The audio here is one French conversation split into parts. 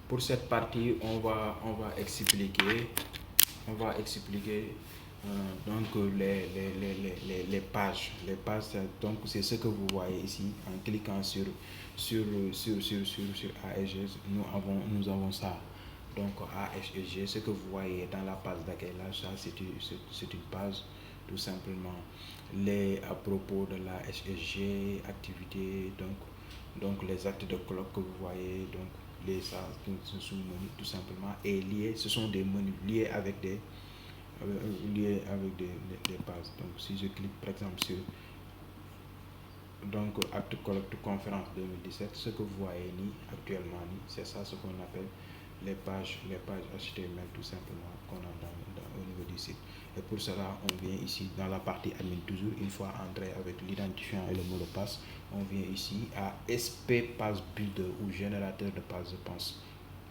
Pour cette partie, on va expliquer donc les pages, donc c'est ce que vous voyez ici en cliquant sur ASG. Nous avons ça. Donc ASG, ce que vous voyez dans la page d'accueil là, ça c'est une page tout simplement les à propos de la SSG, activités, donc les actes de colloque que vous voyez, donc les ça ce sont menus tout simplement et liés, ce sont des menus liés avec des pages. Donc si je clique par exemple sur donc acte collecte conférence 2017, ce que vous voyez actuellement c'est ça ce qu'on appelle les pages HTML tout simplement qu'on a au niveau du site. Et pour cela, on vient ici dans la partie admin toujours, une fois entré avec l'identifiant et le mot de passe, on vient ici à SP Page Builder ou générateur de pages, je pense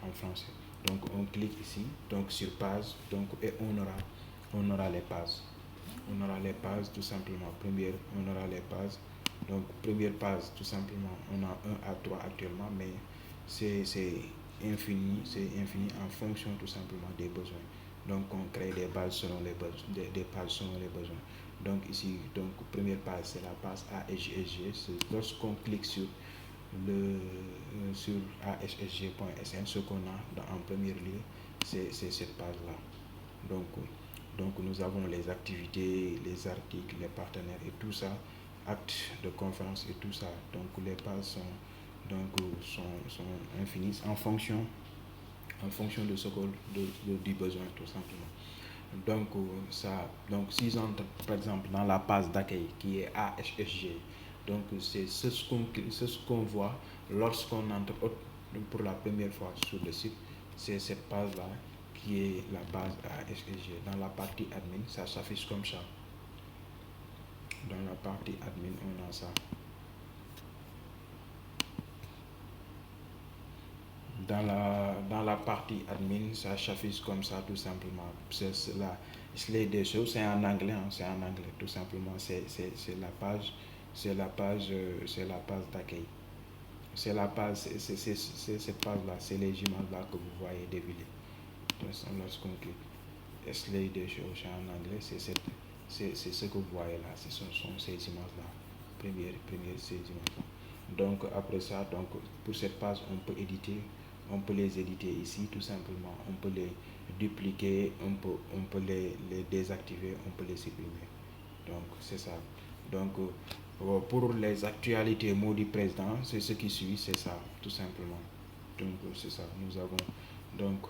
en français. Donc on clique ici, donc sur page, donc et on aura les pages. On aura les pages tout simplement. Première, on aura les pages. Donc première page tout simplement, on a 1 à 3 actuellement, mais c'est infini en fonction tout simplement des besoins. Donc on crée des pages selon les besoins, des pages selon les besoins. Donc ici, donc première page c'est la page ASG. Lorsqu'on clique sur ASG.sn, ce qu'on a en premier lieu, c'est cette page là. Donc nous avons les activités, les articles, les partenaires et tout ça, actes de conférence et tout ça. Donc les pages sont infinies en fonction de ce du besoin tout simplement. Donc si j'entre par exemple dans la page d'accueil qui est ASG, donc c'est ce qu'on voit lorsqu'on entre pour la première fois sur le site, c'est cette page là qui est la base ASG. Dans la partie admin, ça s'affiche comme ça. Dans la partie admin, on a ça. Dans la partie admin, ça s'affiche comme ça tout simplement. C'est là, c'est des choses, c'est en anglais, tout simplement. C'est la page, c'est la page d'accueil. C'est la page, c'est cette page là, c'est les images là que vous voyez défiler. Lorsqu'on clique, slide des choses, c'est en anglais, c'est ce que vous voyez là, ce sont ces images là. Première ces images là. Donc après ça, donc pour cette page, on peut les éditer ici tout simplement, on peut les dupliquer, on peut les désactiver, on peut les supprimer. Donc c'est ça. Donc pour les actualités mot du président, c'est ce qui suit, c'est ça tout simplement. Donc c'est ça, nous avons donc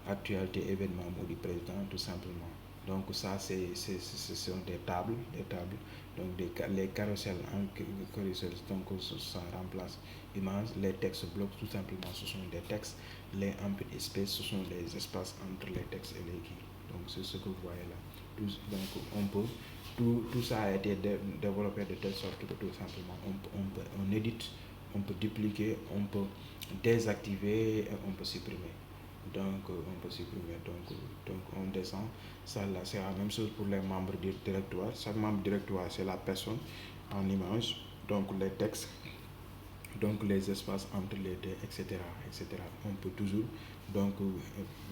actualité événement mot du président tout simplement. Donc ça ce sont des tables, donc les carousels donc ça remplace images, les textes blocs tout simplement, ce sont des textes, les empty space, ce sont les espaces entre les textes et les guides. Donc c'est ce que vous voyez là. Donc tout ça a été développé de telle sorte que tout simplement on édite, on peut dupliquer, on peut désactiver et on peut supprimer. Donc on descend. Ça là, c'est la même chose pour les membres du directoire. Chaque membre du directoire, c'est la personne en image. Donc les textes, donc les espaces entre les deux, etc. On peut toujours donc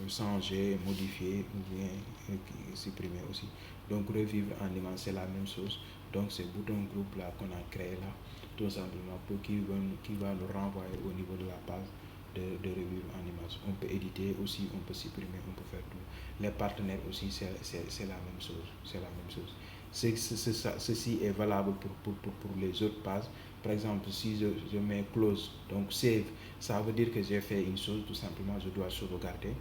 changer, modifier ou bien supprimer aussi. Donc revivre en image, c'est la même chose. Donc ce bouton groupe là qu'on a créé là, tout simplement pour qui va nous renvoyer au niveau de la page de revivre en image. On peut éditer aussi, on peut supprimer, on peut faire tout. Les partenaires aussi, c'est la même chose. C'est la même chose. Ceci est valable pour les autres pages. Par exemple, si je mets close, donc save, ça veut dire que j'ai fait une chose, tout simplement, je dois sauvegarder.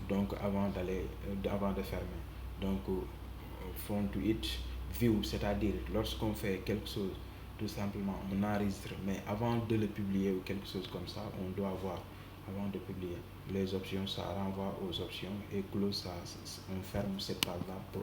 Donc avant de fermer. Donc front to it, view, c'est-à-dire lorsqu'on fait quelque chose, tout simplement, on enregistre, mais avant de le publier ou quelque chose comme ça, on doit voir, avant de publier, les options, ça renvoie aux options, et close, ça, on ferme cette page-là pour